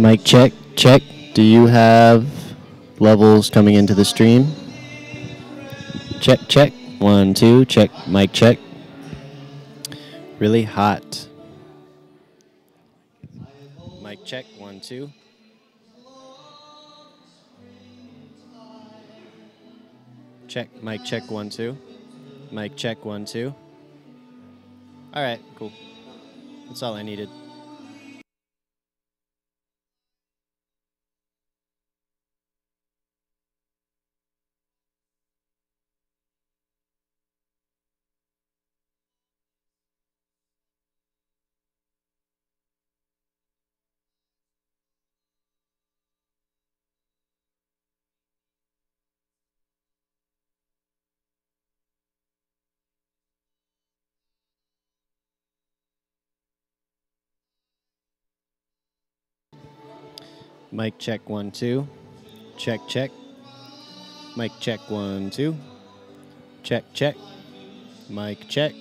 Mic check, check. Do you have levels coming into the stream? Check, check. 1, 2, check, mic check. Really hot. Mic check, 1, 2. Check, mic check, 1, 2. Mic check, 1, 2. All right, cool. That's all I needed. Mic check, 1, 2. Check, check. Mic check, 1, 2. Check, check. Mic check.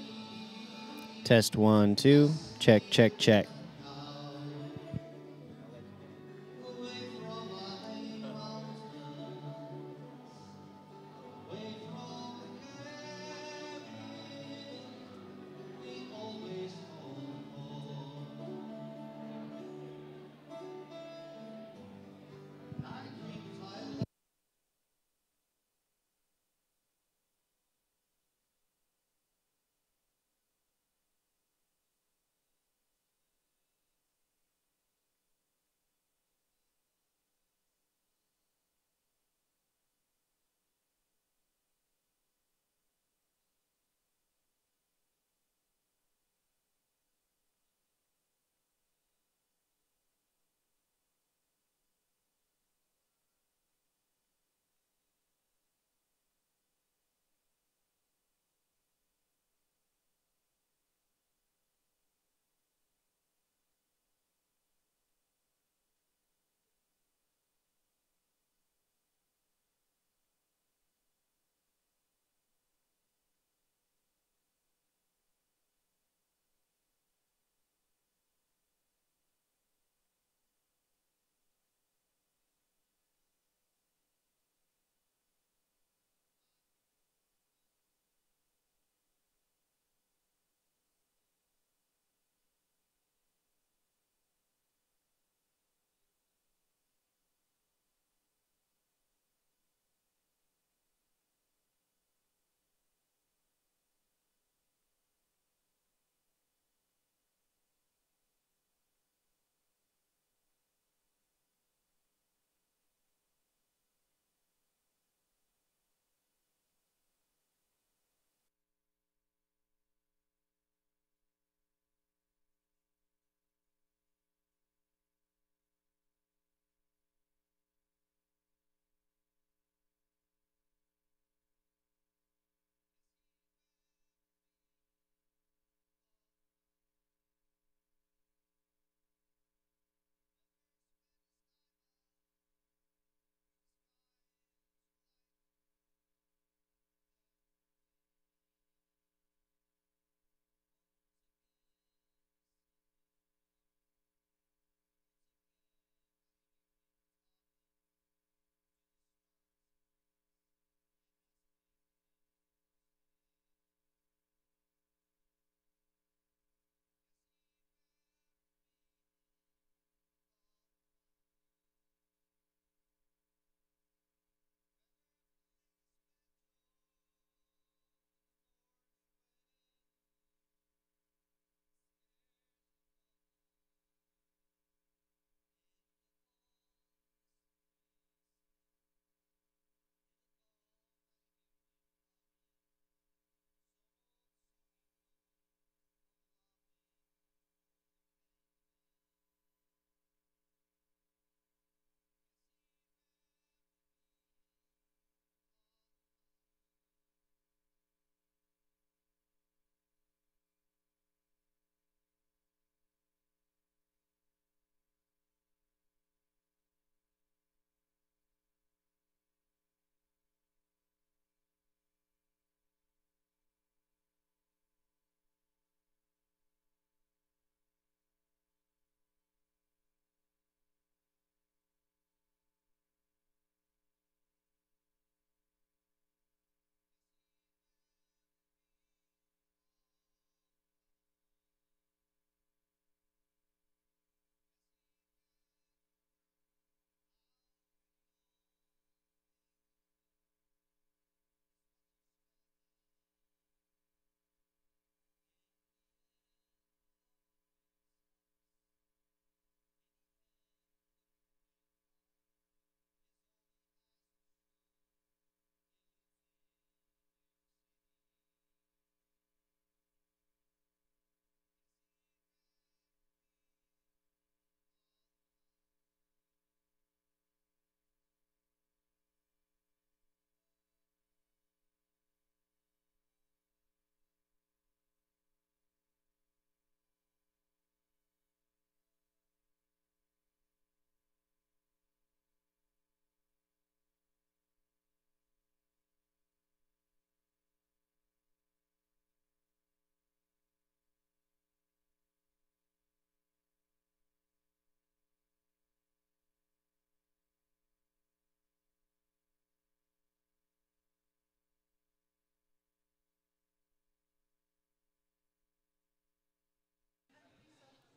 Test 1, 2. Check, check, check.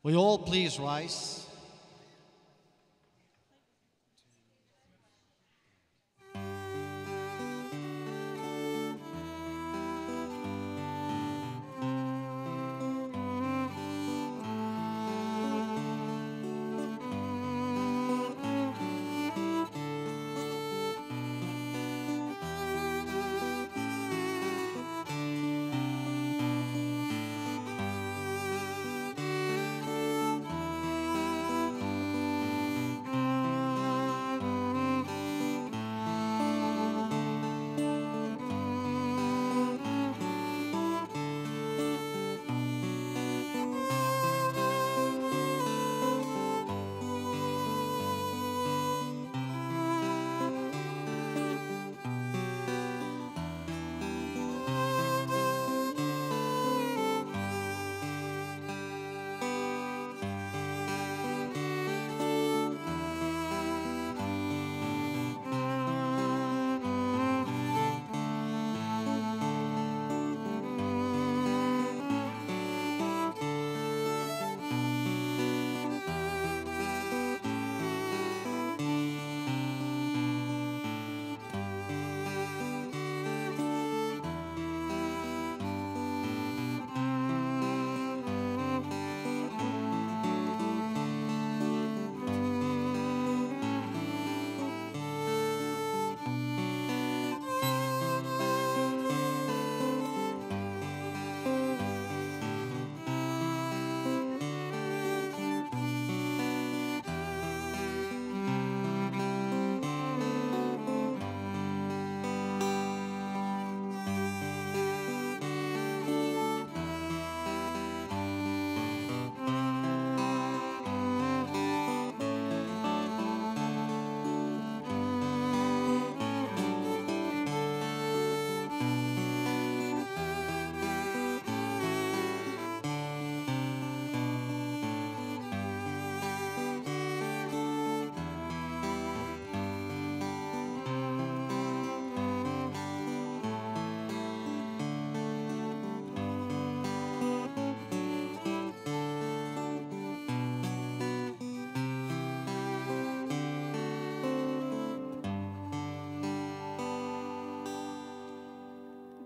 Will you all please rise?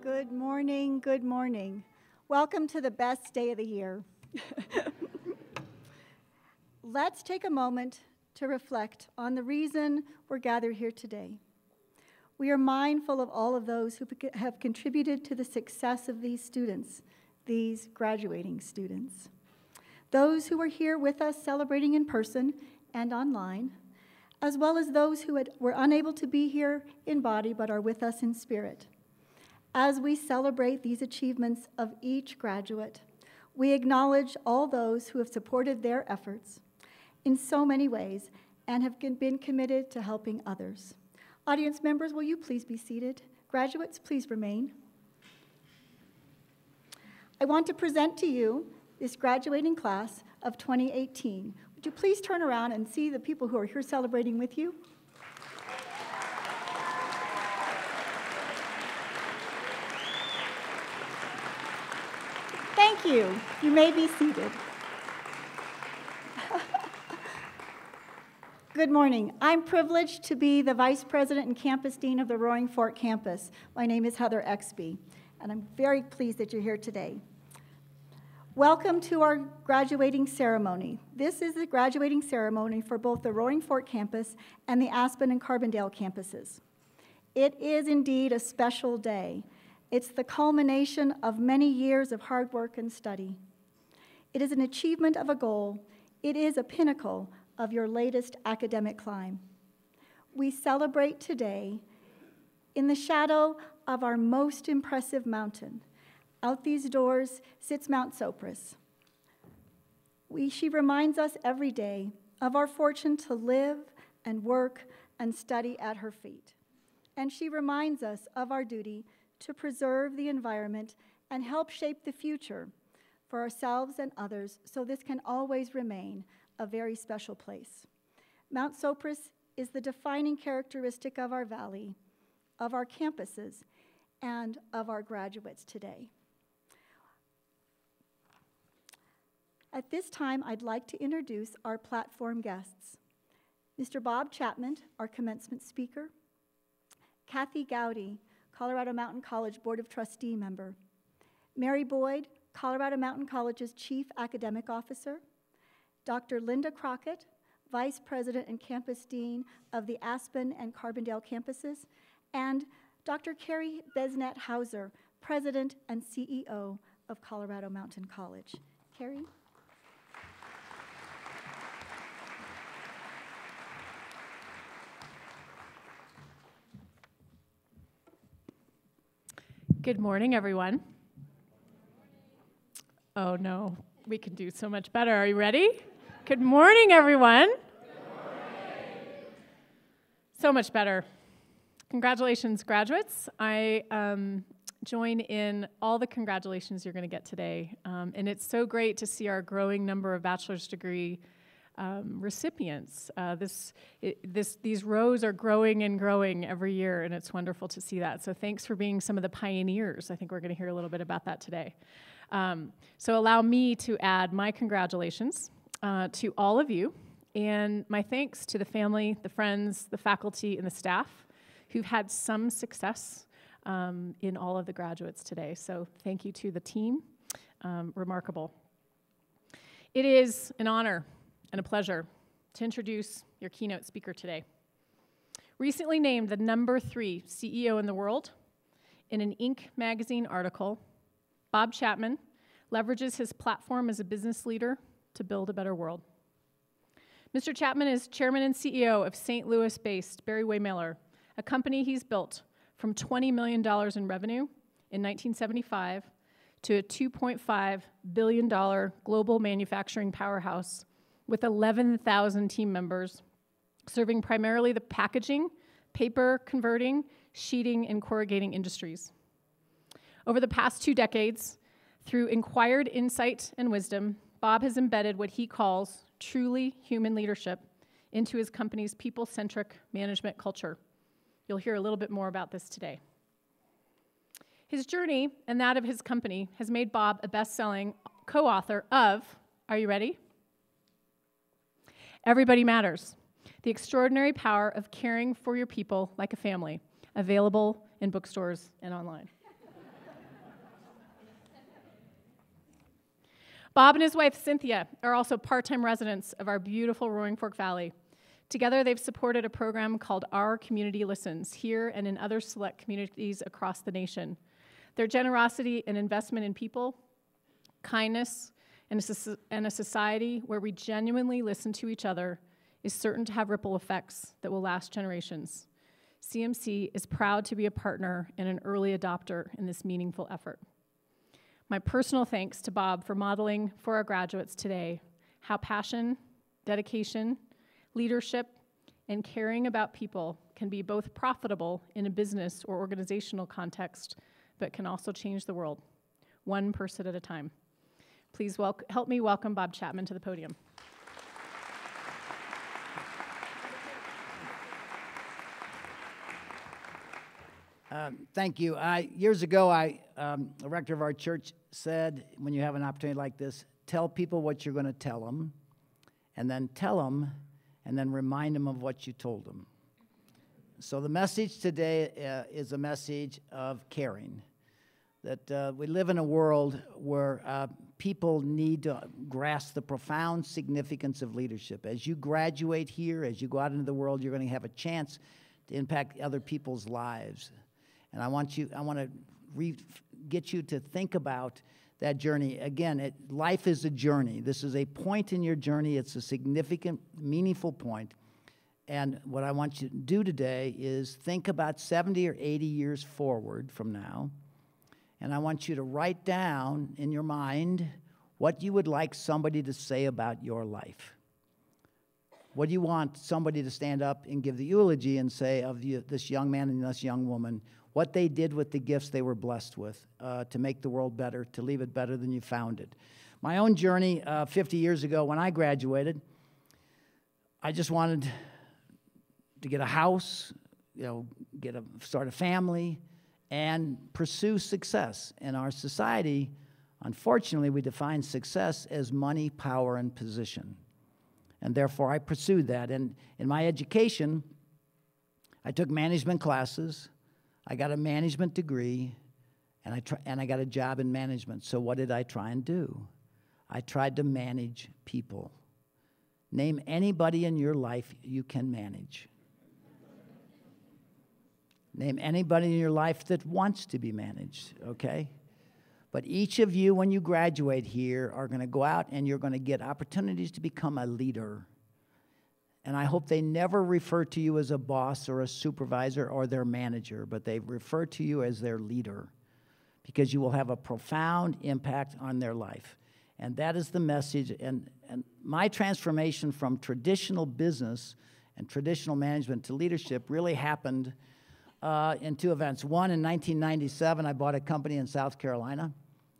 Good morning, good morning. Welcome to the best day of the year. Let's take a moment to reflect on the reason we're gathered here today. We are mindful of all of those who have contributed to the success of these students, these graduating students. Those who are here with us celebrating in person and online, as well as those who were unable to be here in body but are with us in spirit. As we celebrate these achievements of each graduate, we acknowledge all those who have supported their efforts in so many ways and have been committed to helping others. Audience members, will you please be seated? Graduates, please remain. I want to present to you this graduating class of 2018. Would you please turn around and see the people who are here celebrating with you? Thank you. You may be seated. Good morning. I'm privileged to be the Vice President and Campus Dean of the Roaring Fork Campus. My name is Heather Exby, and I'm very pleased that you're here today. Welcome to our graduating ceremony. This is the graduating ceremony for both the Roaring Fork Campus and the Aspen and Carbondale campuses. It is indeed a special day. It's the culmination of many years of hard work and study. It is an achievement of a goal. It is a pinnacle of your latest academic climb. We celebrate today in the shadow of our most impressive mountain. Out these doors sits Mount Sopris. She reminds us every day of our fortune to live and work and study at her feet. And she reminds us of our duty to preserve the environment and help shape the future for ourselves and others, so this can always remain a very special place. Mount Sopris is the defining characteristic of our valley, of our campuses, and of our graduates today. At this time, I'd like to introduce our platform guests. Mr. Bob Chapman, our commencement speaker. Kathy Gowdy, Colorado Mountain College Board of Trustee member. Mary Boyd, Colorado Mountain College's Chief Academic Officer. Dr. Linda Crockett, Vice President and Campus Dean of the Aspen and Carbondale campuses. And Dr. Carrie Besnet-Hauser, President and CEO of Colorado Mountain College. Carrie? Good morning, everyone. Oh, no, we can do so much better. Are you ready? Good morning, everyone. Good morning. So much better. Congratulations, graduates. I join in all the congratulations you're going to get today. And it's so great to see our growing number of bachelor's degree recipients. These rows are growing and growing every year, and it's wonderful to see that. So thanks for being some of the pioneers. I think we're going to hear a little bit about that today. So allow me to add my congratulations to all of you, and my thanks to the family, the friends, the faculty, and the staff who've had some success in all of the graduates today. So thank you to the team. Remarkable. It is an honor and a pleasure to introduce your keynote speaker today. Recently named the #3 CEO in the world in an Inc. magazine article, Bob Chapman leverages his platform as a business leader to build a better world. Mr. Chapman is chairman and CEO of St. Louis-based Barry Wehmiller, a company he's built from $20 million in revenue in 1975 to a $2.5 billion global manufacturing powerhouse with 11,000 team members, serving primarily the packaging, paper converting, sheeting, and corrugating industries. Over the past 2 decades, through inquired insight and wisdom, Bob has embedded what he calls truly human leadership into his company's people-centric management culture. You'll hear a little bit more about this today. His journey and that of his company has made Bob a best-selling co-author of, are you ready? Everybody Matters, The Extraordinary Power of Caring for Your People Like a Family, available in bookstores and online. Bob and his wife, Cynthia, are also part-time residents of our beautiful Roaring Fork Valley. Together, they've supported a program called Our Community Listens here and in other select communities across the nation. Their generosity and investment in people, kindness, and a society where we genuinely listen to each other is certain to have ripple effects that will last generations. CMC is proud to be a partner and an early adopter in this meaningful effort. My personal thanks to Bob for modeling for our graduates today how passion, dedication, leadership, and caring about people can be both profitable in a business or organizational context, but can also change the world, one person at a time. Please help me welcome Bob Chapman to the podium. Thank you. Years ago, a rector of our church said, when you have an opportunity like this, tell people what you're going to tell them, and then tell them, and then remind them of what you told them. So the message today is a message of caring. That we live in a world where people need to grasp the profound significance of leadership. As you graduate here, as you go out into the world, you're going to have a chance to impact other people's lives. And I want to get you to think about that journey. Again, life is a journey. This is a point in your journey. It's a significant, meaningful point. And what I want you to do today is think about 70 or 80 years forward from now. And I want you to write down in your mind what you would like somebody to say about your life. What do you want somebody to stand up and give the eulogy and say of this young man and this young woman, what they did with the gifts they were blessed with to make the world better, to leave it better than you found it. My own journey 50 years ago when I graduated, I just wanted to get a house, start a family, and pursue success. And our society, Unfortunately, we define success as money, power, and position. And therefore, I pursued that. And in my education, I took management classes, I got a management degree, and I got a job in management. So what did I try and do? I tried to manage people. Name anybody in your life you can manage. Name anybody in your life that wants to be managed, okay? But each of you, when you graduate here, are going to go out and you're going to get opportunities to become a leader. And I hope they never refer to you as a boss or a supervisor or their manager, but they refer to you as their leader, because you will have a profound impact on their life. And that is the message. And my transformation from traditional business and traditional management to leadership really happened in two events. One, in 1997, I bought a company in South Carolina.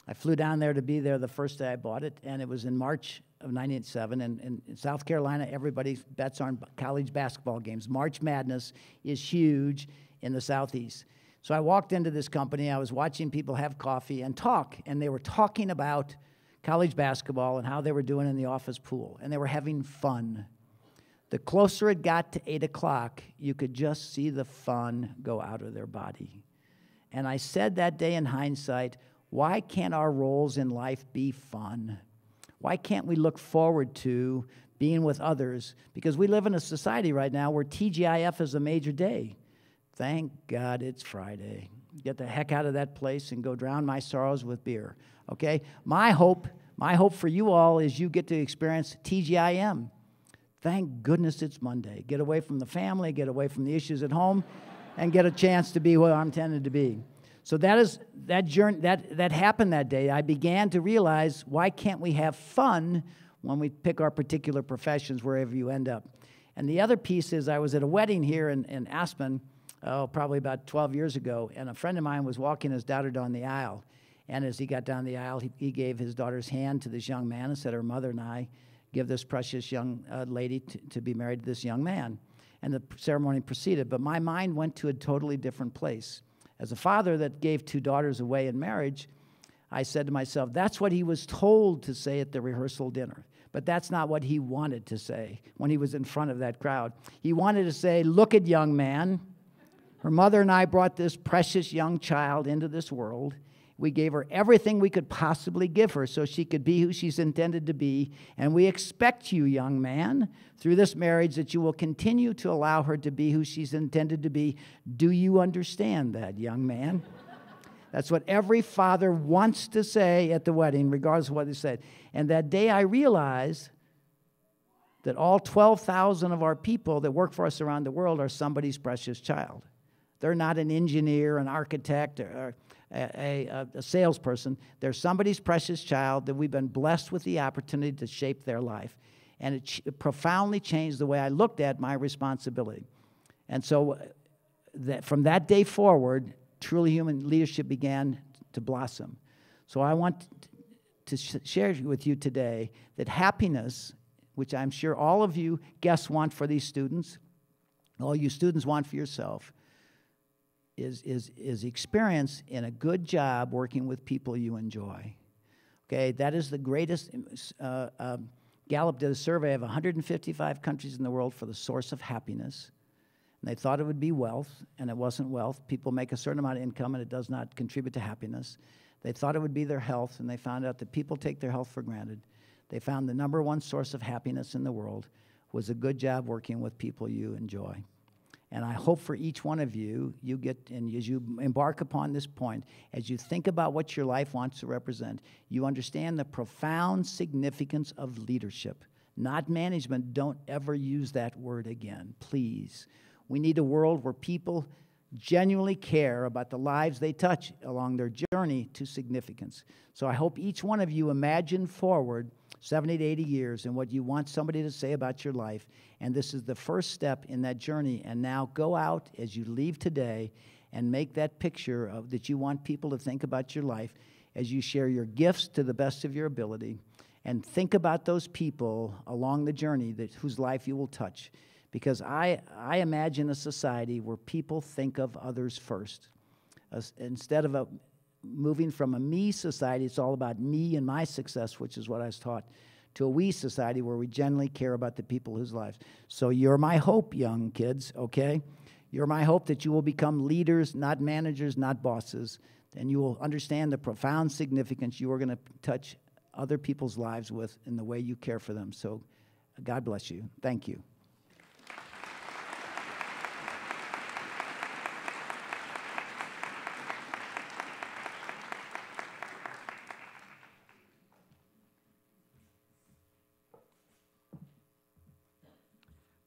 I flew down there to be there the first day I bought it, and it was in March of 1997. And in South Carolina, everybody bets on college basketball games. March Madness is huge in the Southeast. So I walked into this company. I was watching people have coffee and talk, and they were talking about college basketball and how they were doing in the office pool, and they were having fun. The closer it got to 8 o'clock, you could just see the fun go out of their body. And I said that day in hindsight, why can't our roles in life be fun? Why can't we look forward to being with others? Because we live in a society right now where TGIF is a major day. Thank God it's Friday. Get the heck out of that place and go drown my sorrows with beer, okay? My hope for you all is you get to experience TGIM. Thank goodness it's Monday. Get away from the family, get away from the issues at home, and get a chance to be where I'm intended to be. So that journey that happened that day. I began to realize, why can't we have fun when we pick our particular professions wherever you end up? And the other piece is, I was at a wedding here in Aspen, probably about 12 years ago, and a friend of mine was walking his daughter down the aisle. And as he got down the aisle, he gave his daughter's hand to this young man and said, her mother and I give this precious young lady to be married to this young man. And the ceremony proceeded. But my mind went to a totally different place. As a father that gave 2 daughters away in marriage, I said to myself, that's what he was told to say at the rehearsal dinner. But that's not what he wanted to say when he was in front of that crowd. He wanted to say, look at young man. Her mother and I brought this precious young child into this world. We gave her everything we could possibly give her so she could be who she's intended to be. And we expect you, young man, through this marriage, that you will continue to allow her to be who she's intended to be. Do you understand that, young man? That's what every father wants to say at the wedding, regardless of what they said. And that day I realized that all 12,000 of our people that work for us around the world are somebody's precious child. They're not an engineer, an architect, or a salesperson. They're somebody's precious child that we've been blessed with the opportunity to shape their life. And it profoundly changed the way I looked at my responsibility. And so from that day forward, truly human leadership began to blossom. So I want to share with you today that happiness, which I'm sure all of you guests want for these students, all you students want for yourself, is experience in a good job working with people you enjoy. Okay, that is the greatest. Gallup did a survey of 155 countries in the world for the source of happiness. And they thought it would be wealth, and it wasn't wealth. People make a certain amount of income, and it does not contribute to happiness. They thought it would be their health, and they found out that people take their health for granted. They found the number one source of happiness in the world was a good job working with people you enjoy. And I hope for each one of you, and as you embark upon this point, as you think about what your life wants to represent, you understand the profound significance of leadership, not management. Don't ever use that word again, please. We need a world where people genuinely care about the lives they touch along their journey to significance. So I hope each one of you imagine forward 70 to 80 years and what you want somebody to say about your life. And this is the first step in that journey. And now go out as you leave today and make that picture of that you want people to think about your life as you share your gifts to the best of your ability. And think about those people along the journey whose life you will touch. Because I imagine a society where people think of others first. Instead of moving from a me society, it's all about me and my success, which is what I was taught, to a we society where we genuinely care about the people whose lives. So you're my hope, young kids, okay? You're my hope that you will become leaders, not managers, not bosses, and you will understand the profound significance you are going to touch other people's lives with in the way you care for them. So God bless you. Thank you.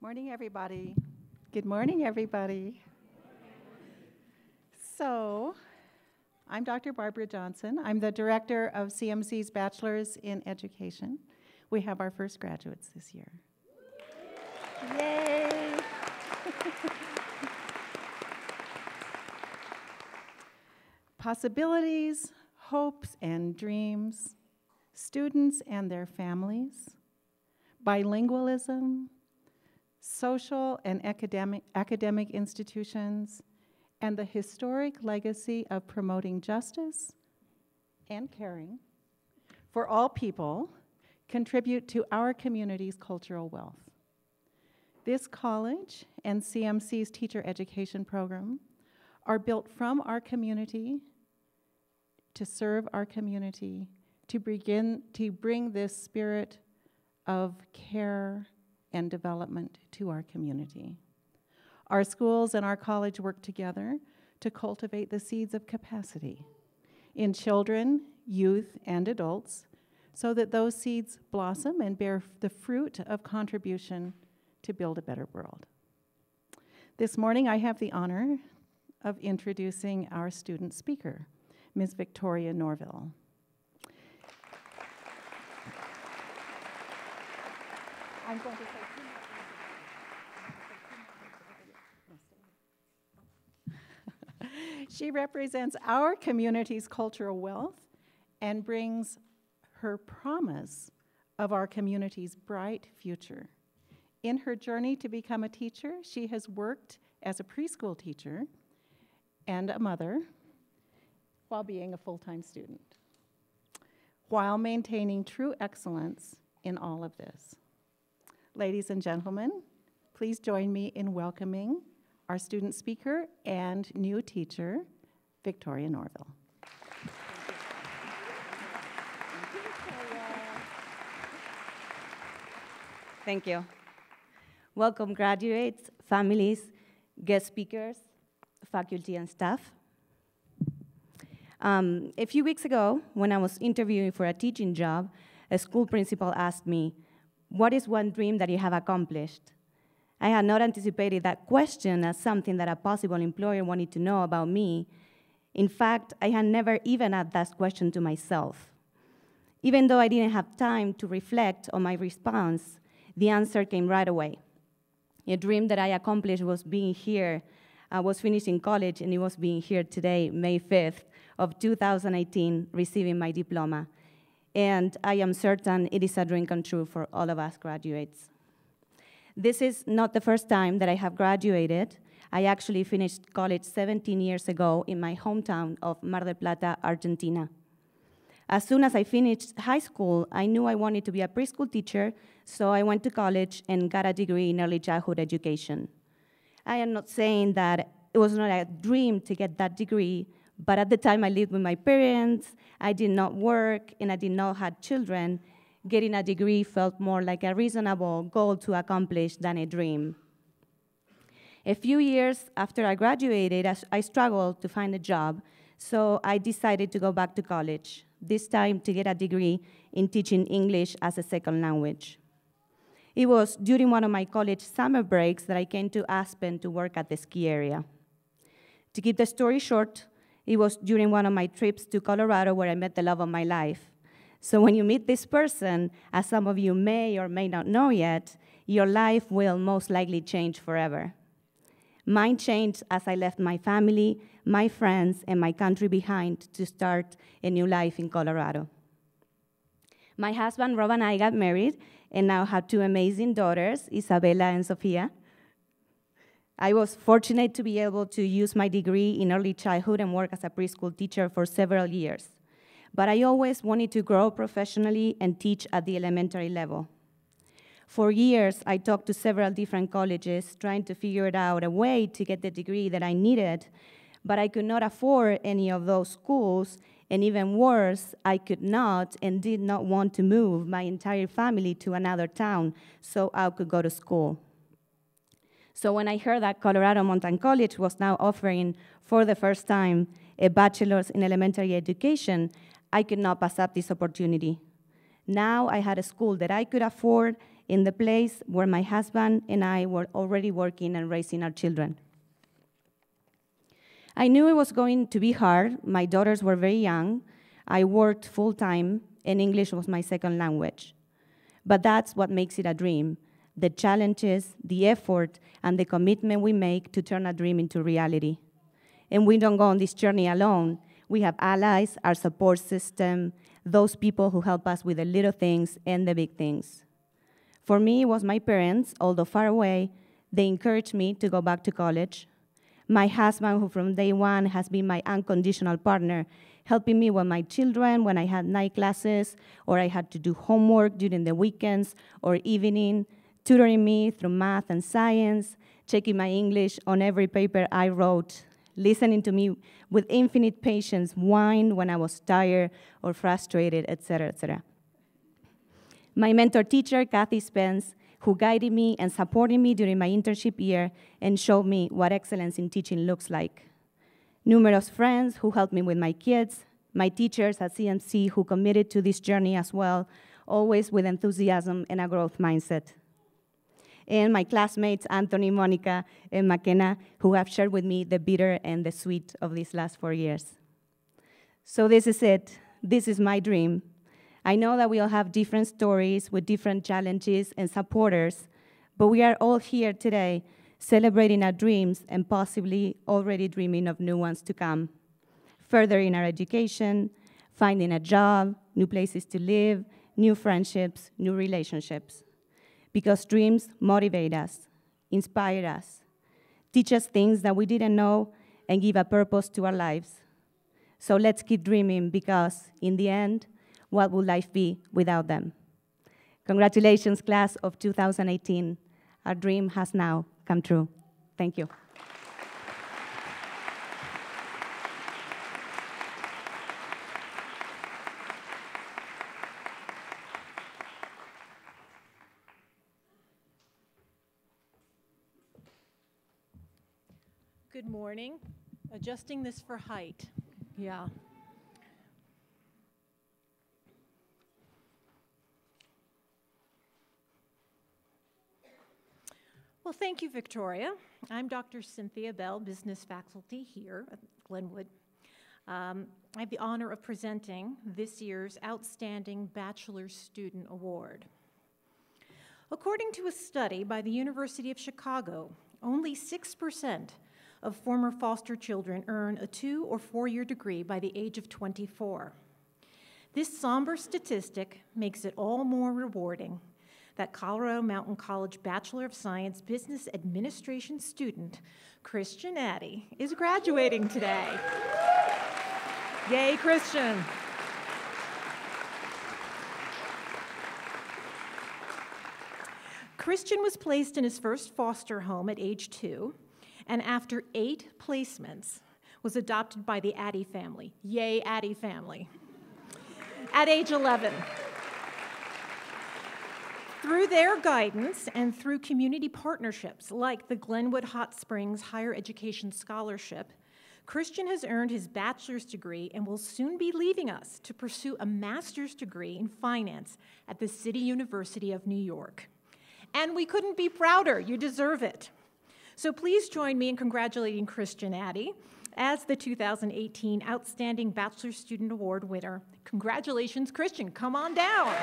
Morning, everybody. Good morning, everybody. So, I'm Dr. Barbara Johnson. I'm the director of CMC's Bachelor's in Education. We have our first graduates this year. Yay! Possibilities, hopes, and dreams, students and their families, bilingualism, social and academic institutions, and the historic legacy of promoting justice and caring for all people contribute to our community's cultural wealth. This college and CMC's teacher education program are built from our community to serve our community, to bring this spirit of care and development to our community. Our schools and our college work together to cultivate the seeds of capacity in children, youth, and adults so that those seeds blossom and bear the fruit of contribution to build a better world. This morning, I have the honor of introducing our student speaker, Ms. Victoria Norville. I'm going to say she represents our community's cultural wealth and brings her promise of our community's bright future. In her journey to become a teacher, she has worked as a preschool teacher and a mother while being a full-time student, while maintaining true excellence in all of this. Ladies and gentlemen, please join me in welcoming our student speaker and new teacher, Victoria Norville. Thank you. Welcome, graduates, families, guest speakers, faculty, and staff. A few weeks ago, when I was interviewing for a teaching job, a school principal asked me, "What is one dream that you have accomplished?" I had not anticipated that question as something that a possible employer wanted to know about me. In fact, I had never even asked that question to myself. Even though I didn't have time to reflect on my response, the answer came right away. A dream that I accomplished was being here. I was finishing college, and it was being here today, May 5th of 2018, receiving my diploma. And I am certain it is a dream come true for all of us graduates. This is not the first time that I have graduated. I actually finished college 17 years ago in my hometown of Mar del Plata, Argentina. As soon as I finished high school, I knew I wanted to be a preschool teacher, so I went to college and got a degree in early childhood education. I am not saying that it was not a dream to get that degree, but at the time I lived with my parents, I did not work, and I did not have children. Getting a degree felt more like a reasonable goal to accomplish than a dream. A few years after I graduated, I struggled to find a job, so I decided to go back to college, this time to get a degree in teaching English as a second language. It was during one of my college summer breaks that I came to Aspen to work at the ski area. To keep the story short, it was during one of my trips to Colorado where I met the love of my life. So when you meet this person, as some of you may or may not know yet, your life will most likely change forever. Mine changed as I left my family, my friends, and my country behind to start a new life in Colorado. My husband, Rob, and I got married and now have two amazing daughters, Isabella and Sofia. I was fortunate to be able to use my degree in early childhood and work as a preschool teacher for several years. But I always wanted to grow professionally and teach at the elementary level. For years, I talked to several different colleges trying to figure out a way to get the degree that I needed, but I could not afford any of those schools, and even worse, I could not and did not want to move my entire family to another town so I could go to school. So when I heard that Colorado Mountain College was now offering, for the first time, a bachelor's in elementary education, I could not pass up this opportunity. Now I had a school that I could afford in the place where my husband and I were already working and raising our children. I knew it was going to be hard. My daughters were very young. I worked full-time, and English was my second language. But that's what makes it a dream: the challenges, the effort, and the commitment we make to turn a dream into reality. And we don't go on this journey alone. We have allies, our support system, those people who help us with the little things and the big things. For me, it was my parents, although far away. They encouraged me to go back to college. My husband, who from day one has been my unconditional partner, helping me with my children when I had night classes, or I had to do homework during the weekends or evening, tutoring me through math and science, checking my English on every paper I wrote, listening to me with infinite patience, whine when I was tired or frustrated, etc., etc. My mentor teacher, Kathy Spence, who guided me and supported me during my internship year and showed me what excellence in teaching looks like. Numerous friends who helped me with my kids, my teachers at CMC who committed to this journey as well, always with enthusiasm and a growth mindset. And my classmates, Anthony, Monica, and McKenna, who have shared with me the bitter and the sweet of these last 4 years. So this is it. This is my dream. I know that we all have different stories with different challenges and supporters, but we are all here today celebrating our dreams and possibly already dreaming of new ones to come. Furthering our education, finding a job, new places to live, new friendships, new relationships. Because dreams motivate us, inspire us, teach us things that we didn't know, and give a purpose to our lives. So let's keep dreaming, because in the end, what will life be without them? Congratulations, class of 2018. Our dream has now come true. Thank you. Good morning. Adjusting this for height. Yeah. Well, thank you, Victoria. I'm Dr. Cynthia Bell, business faculty here at Glenwood. I have the honor of presenting this year's Outstanding Bachelor's Student Award. According to a study by the University of Chicago, only 6% of former foster children earn a 2- or 4-year degree by the age of 24. This somber statistic makes it all more rewarding that Colorado Mountain College Bachelor of Science Business Administration student, Christian Addy, is graduating today. Yay, Christian. Christian was placed in his first foster home at age 2, and after 8 placements, was adopted by the Addy family. Yay, Addy family. At age 11. Through their guidance and through community partnerships like the Glenwood Hot Springs Higher Education Scholarship, Christian has earned his bachelor's degree and will soon be leaving us to pursue a master's degree in finance at the City University of New York. And we couldn't be prouder. You deserve it. So please join me in congratulating Christian Addy as the 2018 Outstanding Bachelor Student Award winner. Congratulations, Christian. Come on down.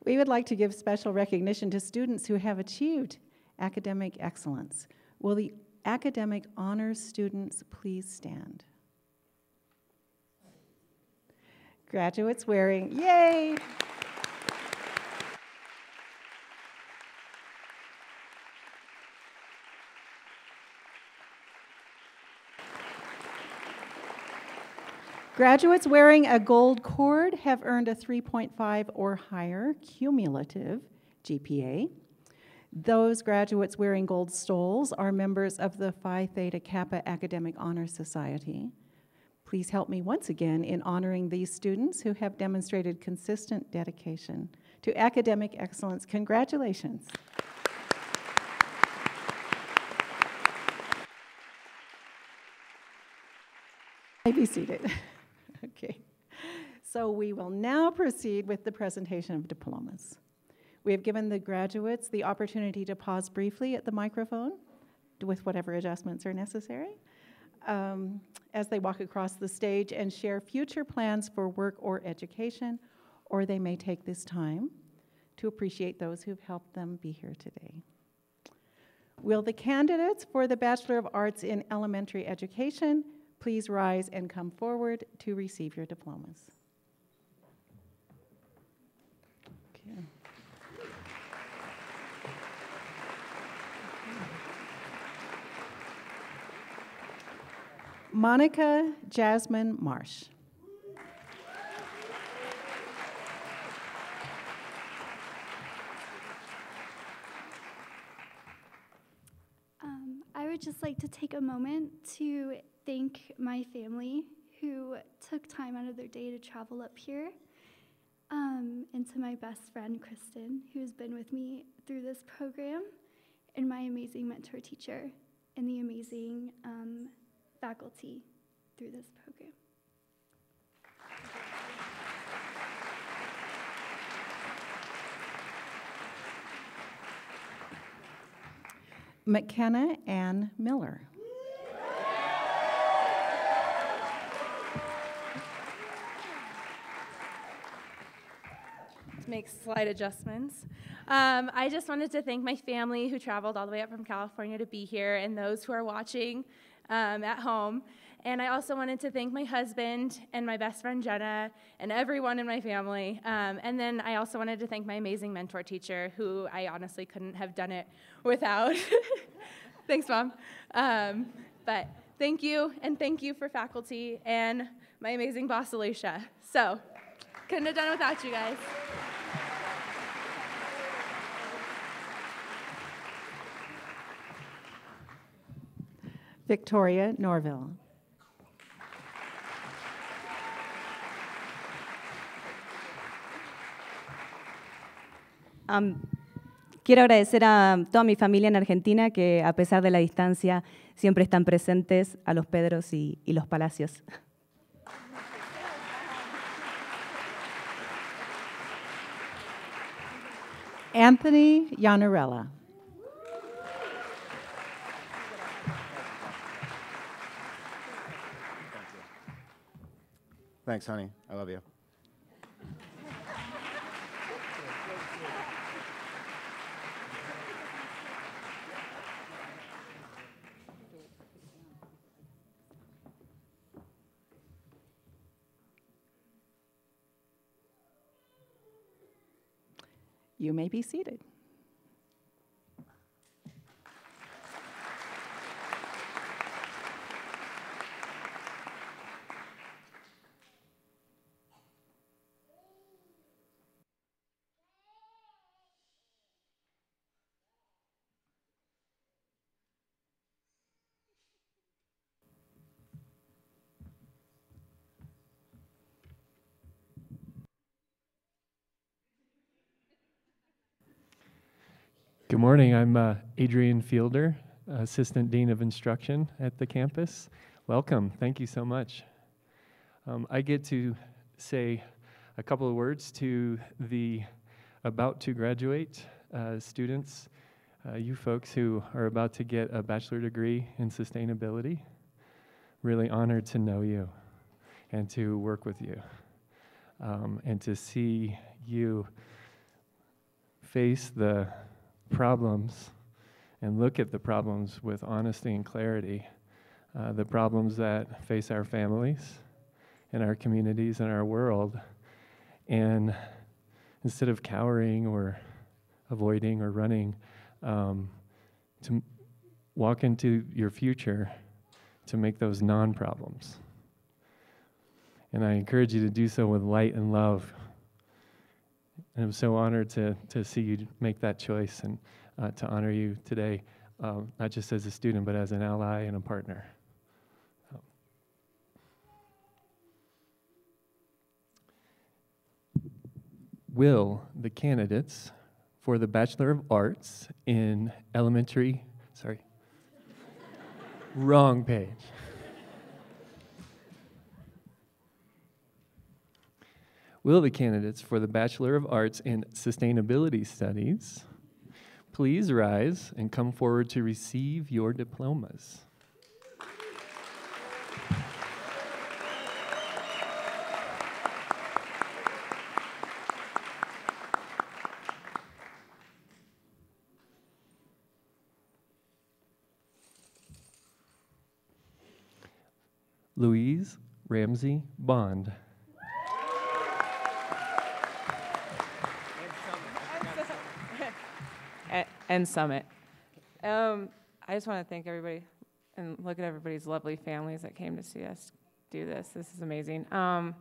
We would like to give special recognition to students who have achieved academic excellence. Will the academic honors students please stand? Graduates wearing, yay! Graduates wearing a gold cord have earned a 3.5 or higher cumulative GPA. Those graduates wearing gold stoles are members of the Phi Theta Kappa Academic Honor Society. Please help me once again in honoring these students who have demonstrated consistent dedication to academic excellence. Congratulations. You may be seated. Okay. So we will now proceed with the presentation of diplomas. We have given the graduates the opportunity to pause briefly at the microphone with whatever adjustments are necessary as they walk across the stage and share future plans for work or education, or they may take this time to appreciate those who've helped them be here today. Will the candidates for the Bachelor of Arts in Elementary Education please rise and come forward to receive your diplomas? Okay. Monica Jasmine Marsh. I would just like to take a moment to thank my family who took time out of their day to travel up here, and to my best friend, Kristen, who's been with me through this program, and my amazing mentor teacher, and the amazing faculty through this program. McKenna Ann Miller. To make slight adjustments. I just wanted to thank my family who traveled all the way up from California to be here, and those who are watching at home. And I also wanted to thank my husband and my best friend Jenna and everyone in my family. And then I also wanted to thank my amazing mentor teacher, who I honestly couldn't have done it without. Thanks, Mom. But thank you, and thank you for faculty and my amazing boss, Alicia. So, couldn't have done it without you guys. Victoria Norville. Quiero agradecer a toda mi familia en Argentina que a pesar de la distancia siempre están presentes, a los Pedros y los Palacios. Anthony Yanarella. Thanks, honey. I love you. You may be seated. Good morning. I'm Adrian Fielder, Assistant Dean of Instruction at the campus. Welcome. Thank you so much. I get to say a couple of words to the about to graduate students, you folks who are about to get a bachelor degree in sustainability. Really honored to know you and to work with you and to see you face the problems and look at the problems with honesty and clarity, the problems that face our families and our communities and our world. And instead of cowering or avoiding or running, to walk into your future to make those non-problems. And I encourage you to do so with light and love. And I'm so honored to see you make that choice and to honor you today, not just as a student, but as an ally and a partner. Will the candidates for the Bachelor of Arts in wrong page. Will the candidates for the Bachelor of Arts in Sustainability Studies please rise and come forward to receive your diplomas? Louise Ramsey Bond. And Summit. I just want to thank everybody and look at everybody's lovely families that came to see us do this. This is amazing. I'm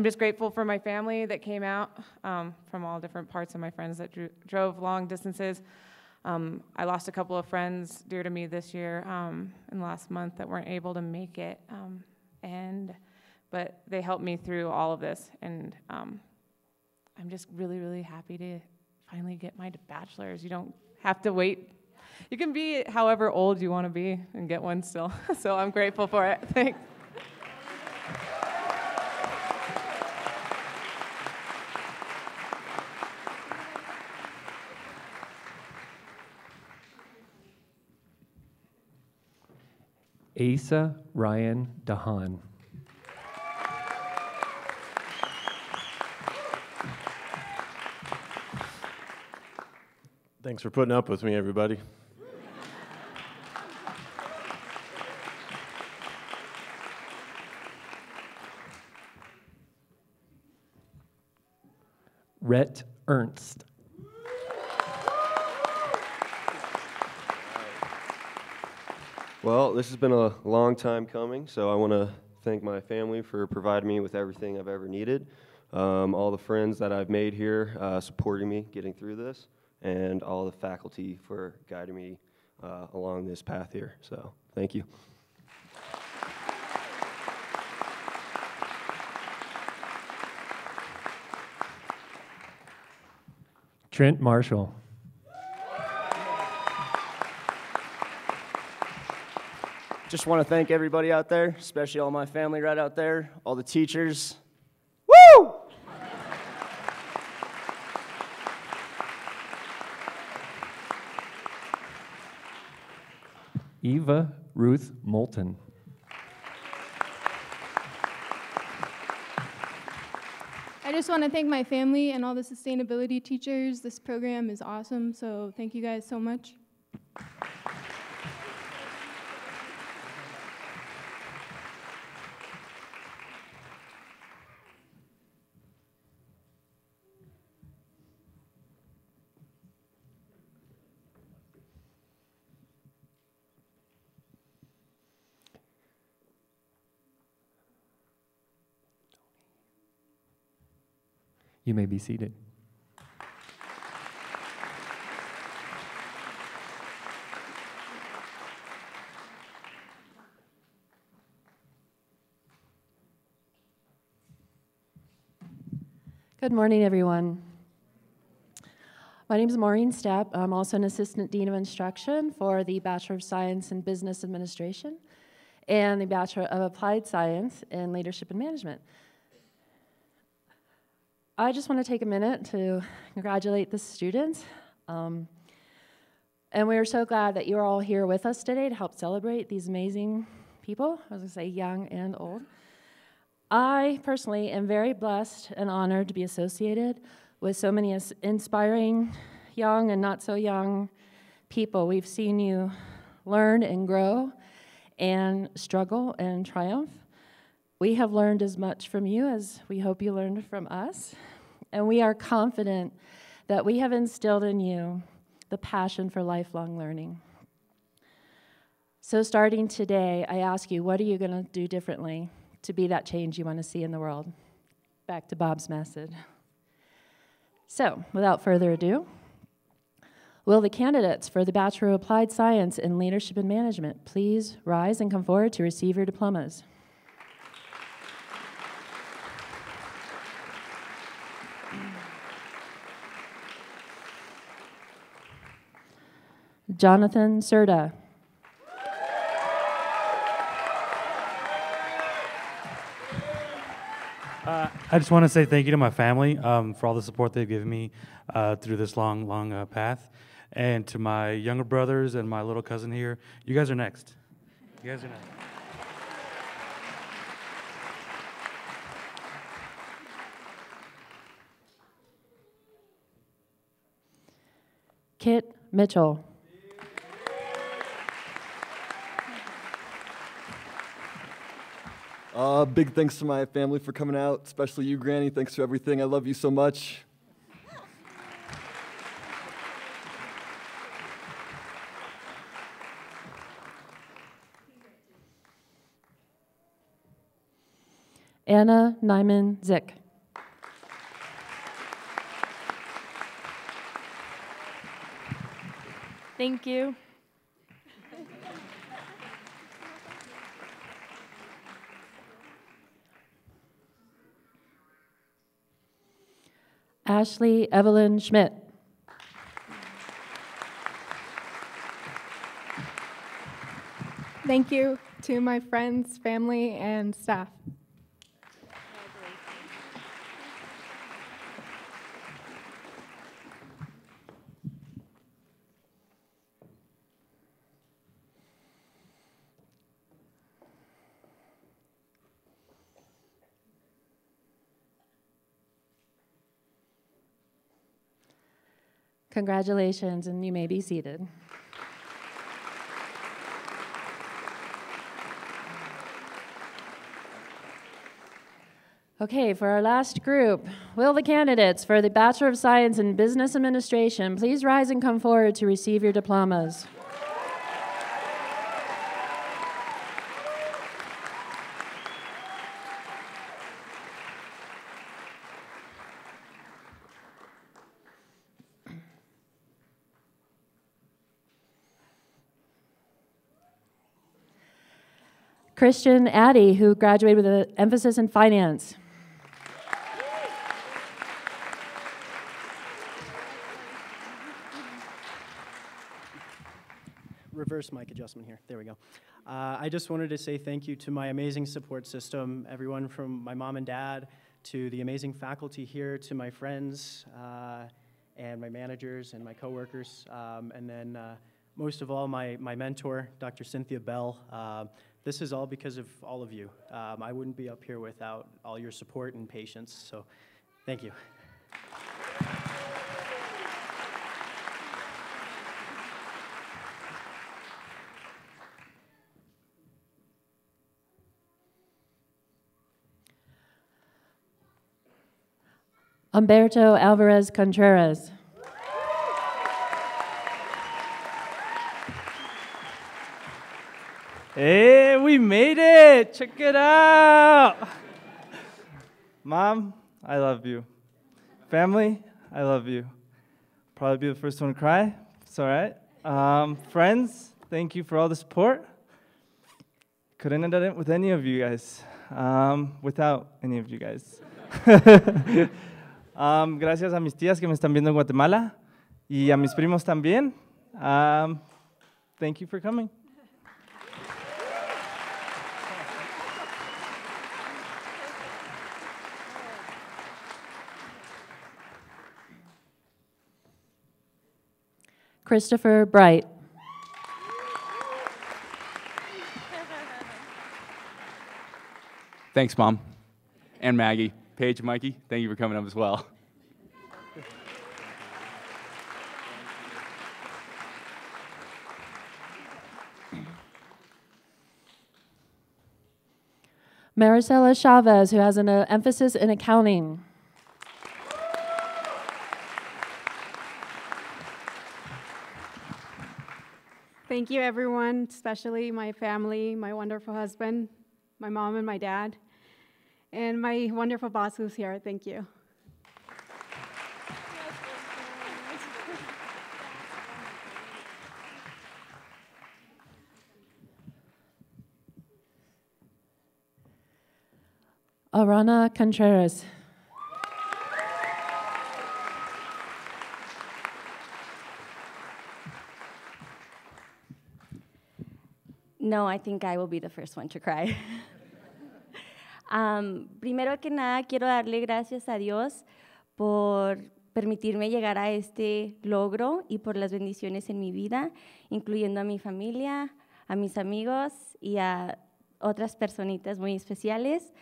just grateful for my family that came out from all different parts, of my friends that drove long distances. I lost a couple of friends dear to me this year and last month that weren't able to make it, but they helped me through all of this, and I'm just really, really happy to finally get my bachelor's. You don't have to wait. You can be however old you want to be and get one still, so I'm grateful for it. Thanks. Asa Ryan Dahan. Thanks for putting up with me, everybody. Rhett Ernst. Well, this has been a long time coming, so I want to thank my family for providing me with everything I've ever needed, all the friends that I've made here supporting me getting through this, and all the faculty for guiding me along this path here. So, thank you. Trent Marshall. Just want to thank everybody out there, especially all my family right out there, all the teachers. Woo! Eva Ruth Moulton. I just want to thank my family and all the sustainability teachers. This program is awesome, so thank you guys so much. You may be seated. Good morning, everyone. My name is Maureen Stepp. I'm also an Assistant Dean of Instruction for the Bachelor of Science in Business Administration and the Bachelor of Applied Science in Leadership and Management. I just want to take a minute to congratulate the students. And we are so glad that you're all here with us today to help celebrate these amazing people. I was going to say young and old. I personally am very blessed and honored to be associated with so many inspiring young and not so young people. We've seen you learn and grow and struggle and triumph. We have learned as much from you as we hope you learned from us, and we are confident that we have instilled in you the passion for lifelong learning. So starting today, I ask you, what are you going to do differently to be that change you want to see in the world? Back to Bob's message. So, without further ado, will the candidates for the Bachelor of Applied Science in Leadership and Management please rise and come forward to receive your diplomas? Jonathan Serta. I just want to say thank you to my family for all the support they've given me through this long path. And to my younger brothers and my little cousin here, you guys are next. You guys are next. Kit Mitchell. Big thanks to my family for coming out, especially you, Granny. Thanks for everything. I love you so much. Anna Nyman Zick. Thank you. Ashley Evelyn Schmidt. Thank you to my friends, family, and staff. Congratulations, and you may be seated. Okay, for our last group, will the candidates for the Bachelor of Science in Business Administration please rise and come forward to receive your diplomas? Christian Addy, who graduated with an emphasis in finance. Reverse mic adjustment here. There we go. I just wanted to say thank you to my amazing support system, everyone from my mom and dad to the amazing faculty here, to my friends and my managers and my coworkers, and then most of all, my mentor, Dr. Cynthia Bell. This is all because of all of you. I wouldn't be up here without all your support and patience, so thank you. Humberto Alvarez Contreras. Hey, we made it! Check it out! Mom, I love you. Family, I love you. Probably be the first one to cry. It's all right. Friends, thank you for all the support. Couldn't have done it with any of you guys. Without any of you guys. Gracias a mis tías que me están viendo en Guatemala y a mis primos también. Thank you for coming. Christopher Bright. Thanks, Mom. And Maggie. Paige, Mikey, thank you for coming up as well. Maricela Chavez, who has an emphasis in accounting. Thank you, everyone, especially my family, my wonderful husband, my mom and my dad, and my wonderful boss who's here. Thank you. Arana Contreras. No, I think I will be the first one to cry. Primero que nada, quiero darle gracias a Dios por permitirme llegar a este logro y por las bendiciones en mi vida, incluyendo a mi familia, a mis amigos y a otras personitas muy especiales.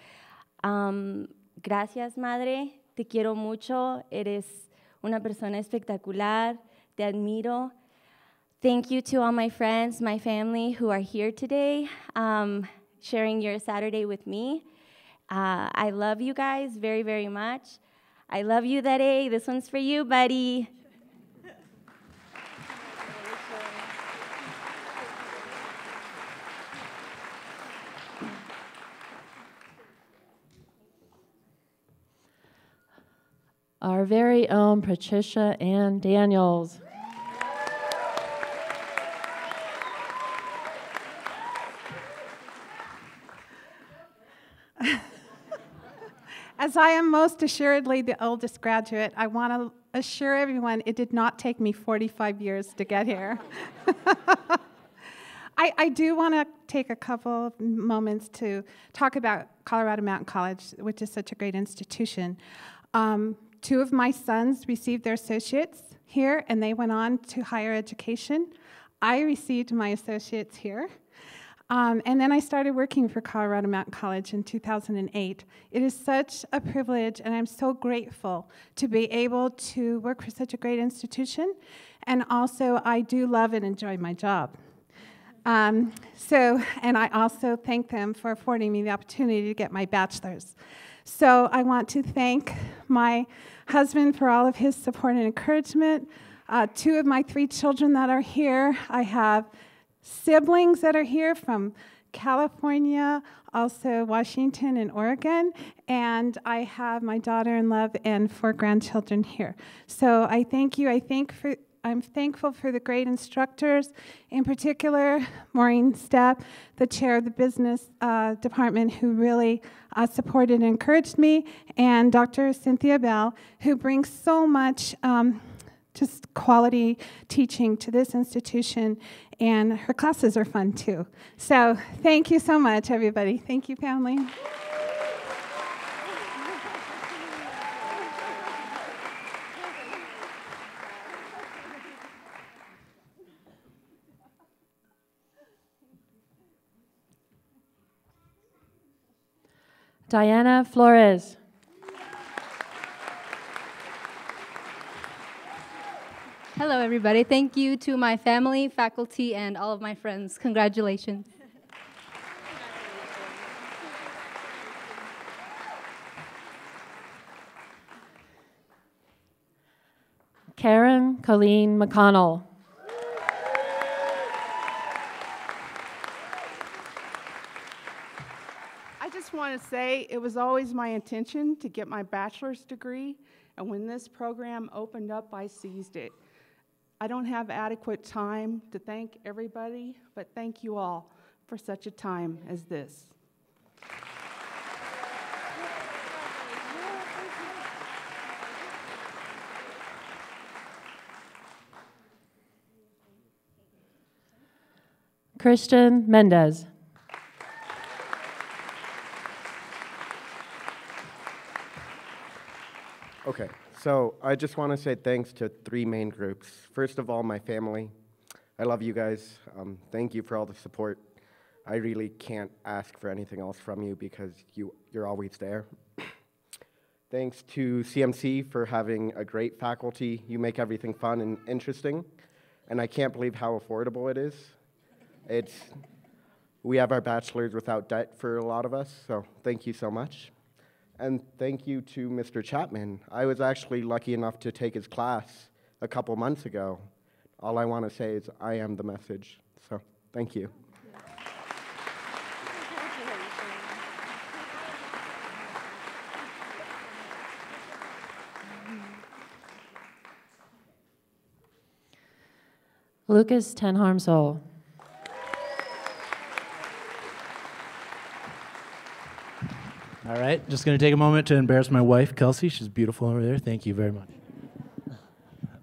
Gracias, Madre, te quiero mucho, eres una persona espectacular, te admiro. Thank you to all my friends, my family who are here today, sharing your Saturday with me. I love you guys very, very much. I love you, Dare. This one's for you, buddy. Our very own Patricia Ann Daniels. As I am most assuredly the oldest graduate, I want to assure everyone it did not take me 45 years to get here. I do want to take a couple of moments to talk about Colorado Mountain College, which is such a great institution. Two of my sons received their associates here, and they went on to higher education. I received my associates here. And then I started working for Colorado Mountain College in 2008. It is such a privilege, and I'm so grateful to be able to work for such a great institution. And also, I do love and enjoy my job. And I also thank them for affording me the opportunity to get my bachelor's. So I want to thank my husband for all of his support and encouragement. Two of my 3 children that are here, I have siblings that are here from California, also Washington and Oregon, and I have my daughter-in-law and 4 grandchildren here. So I thank you. I'm thankful for the great instructors, in particular, Maureen Stepp, the chair of the business department, who really supported and encouraged me, and Dr. Cynthia Bell, who brings so much just quality teaching to this institution, and her classes are fun too. So thank you so much, everybody. Thank you, family. Diana Flores. Hello, everybody. Thank you to my family, faculty, and all of my friends. Congratulations. Karen Colleen McConnell. I just want to say it was always my intention to get my bachelor's degree, and when this program opened up, I seized it. I don't have adequate time to thank everybody, but thank you all for such a time as this. Christian Mendez. Okay, so I just want to say thanks to 3 main groups. First of all, my family. I love you guys. Thank you for all the support. I really can't ask for anything else from you because you're always there. Thanks to CMC for having a great faculty. You make everything fun and interesting, and I can't believe how affordable it is. we have our bachelor's without debt for a lot of us, so thank you so much. And thank you to Mr. Chapman. I was actually lucky enough to take his class a couple months ago. All I want to say is I am the message, so thank you. Lucas Tenharm-Soul. All right, just going to take a moment to embarrass my wife, Kelsey. She's beautiful over there. Thank you very much.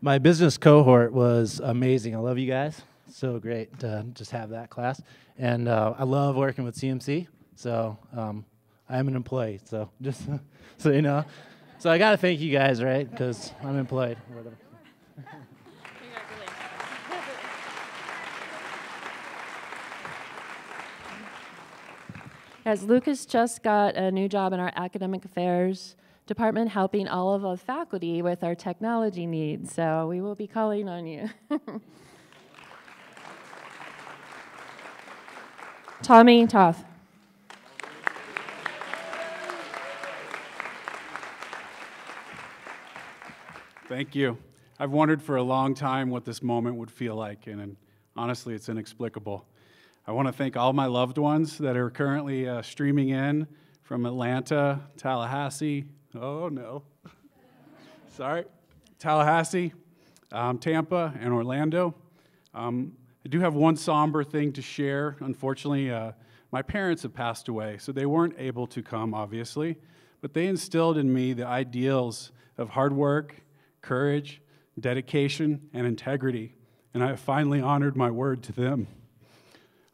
My business cohort was amazing. I love you guys. So great to just have that class. And I love working with CMC. So I am an employee. So just so you know. So I got to thank you guys, right? Because I'm employed. Whatever. As Lucas just got a new job in our academic affairs department, helping all of the faculty with our technology needs. So we will be calling on you. Tommy Toth. Thank you. I've wondered for a long time what this moment would feel like, and honestly, it's inexplicable. I want to thank all my loved ones that are currently streaming in from Atlanta, Tallahassee, oh no, sorry, Tallahassee, Tampa, and Orlando. I do have one somber thing to share. Unfortunately, my parents have passed away, so they weren't able to come, obviously, but they instilled in me the ideals of hard work, courage, dedication, and integrity, and I have finally honored my word to them.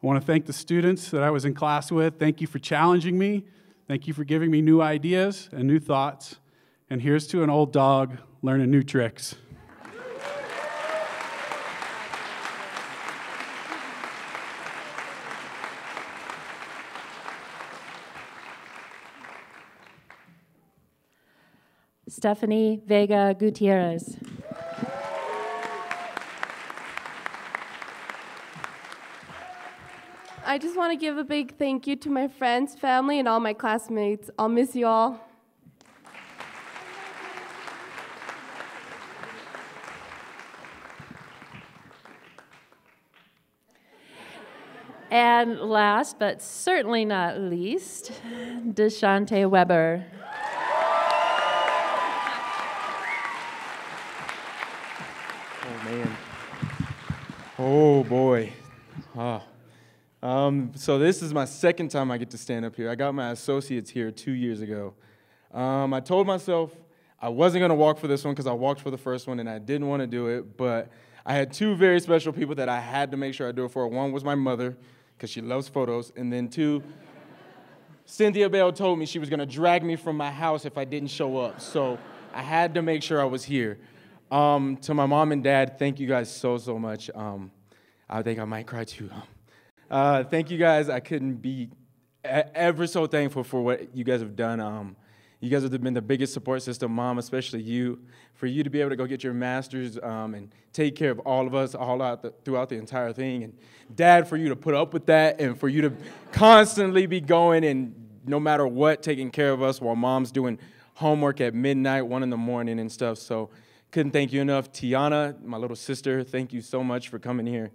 I want to thank the students that I was in class with. Thank you for challenging me. Thank you for giving me new ideas and new thoughts. And here's to an old dog learning new tricks. Stephanie Vega Gutierrez. I just want to give a big thank you to my friends, family, and all my classmates. I'll miss you all. And last, but certainly not least, Deshante Weber. Oh, man. Oh, boy. So this is my second time I get to stand up here. I got my associates here 2 years ago. I told myself I wasn't going to walk for this one because I walked for the first one and I didn't want to do it, but I had two very special people that I had to make sure I do it for. One was my mother, because she loves photos, and then two, Cynthia Bell told me she was going to drag me from my house if I didn't show up, so I had to make sure I was here. To my mom and dad, thank you guys so much. I think I might cry too. Thank you guys. I couldn't be ever so thankful for what you guys have done. You guys have been the biggest support system, Mom, especially you, for you to be able to go get your master's and take care of all of us throughout the entire thing. And Dad, for you to put up with that and for you to constantly be going and no matter what, taking care of us while Mom's doing homework at midnight, 1 in the morning and stuff. So couldn't thank you enough. Tiana, my little sister, thank you so much for coming here.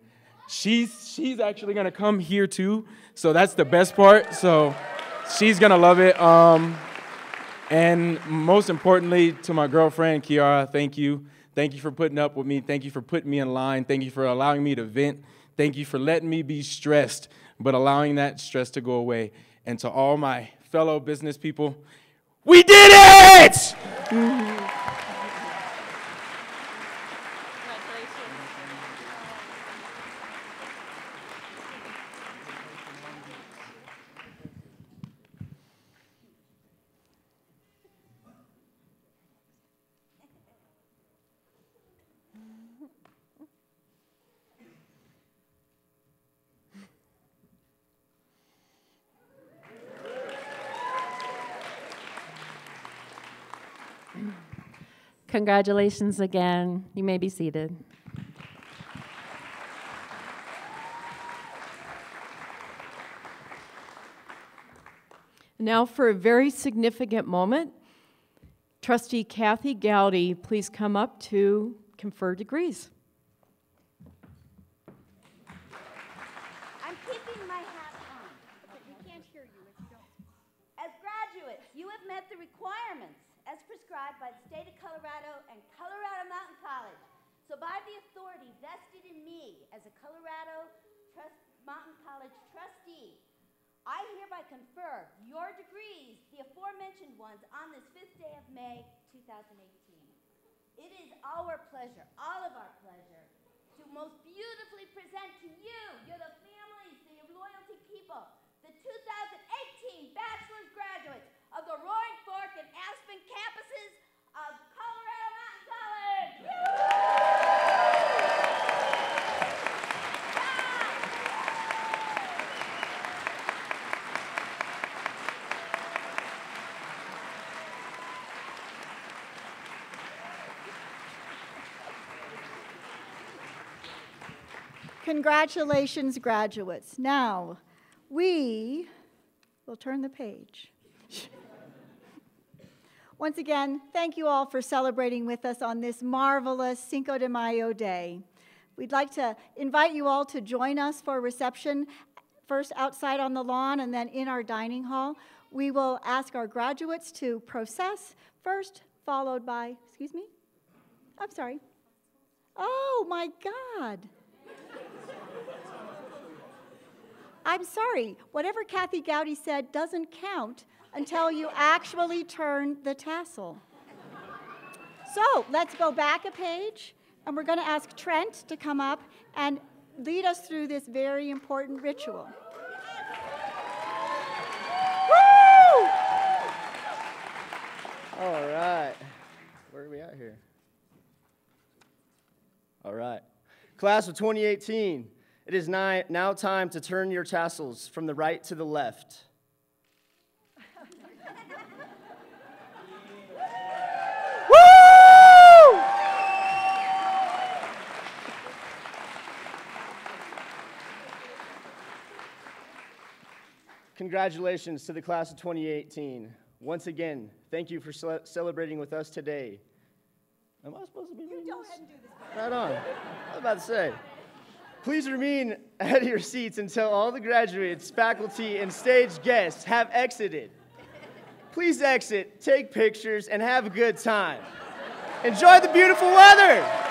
She's actually going to come here too, so that's the best part. So she's going to love it. And most importantly, to my girlfriend, Kiara, thank you. Thank you for putting up with me. Thank you for putting me in line. Thank you for allowing me to vent. Thank you for letting me be stressed, but allowing that stress to go away. And to all my fellow business people, we did it! Congratulations again. You may be seated. Now for a very significant moment, Trustee Kathy Gowdy, please come up to confer degrees. I'm keeping my hat on, but we can't hear you if you don't. As graduates, you have met the requirements as prescribed by the state of Colorado and Colorado Mountain College. So by the authority vested in me as a Colorado Mountain College trustee, I hereby confer your degrees, the aforementioned ones, on this 5th day of May, 2018. It is our pleasure, all of our pleasure, to most beautifully present to you, you're the families, the loyalty people, the 2018 bachelor's graduates of the Roaring Fork and Aspen campuses of Colorado Mountain College. Congratulations, graduates. Now, we will turn the page. Once again, thank you all for celebrating with us on this marvelous Cinco de Mayo day. We'd like to invite you all to join us for a reception, first outside on the lawn and then in our dining hall. We will ask our graduates to process first, followed by, excuse me? I'm sorry. Oh, my God. I'm sorry, whatever Kathy Gowdy said doesn't count until you actually turn the tassel. So let's go back a page, and we're going to ask Trent to come up and lead us through this very important ritual. Woo! All right. Where are we at here? All right. Class of 2018. It is now time to turn your tassels from the right to the left. Woo! Congratulations to the class of 2018. Once again, thank you for celebrating with us today. Am I supposed to be reading this? Right on. I was about to say. Please remain at your seats until all the graduates, faculty, and stage guests have exited. Please exit, take pictures, and have a good time. Enjoy the beautiful weather!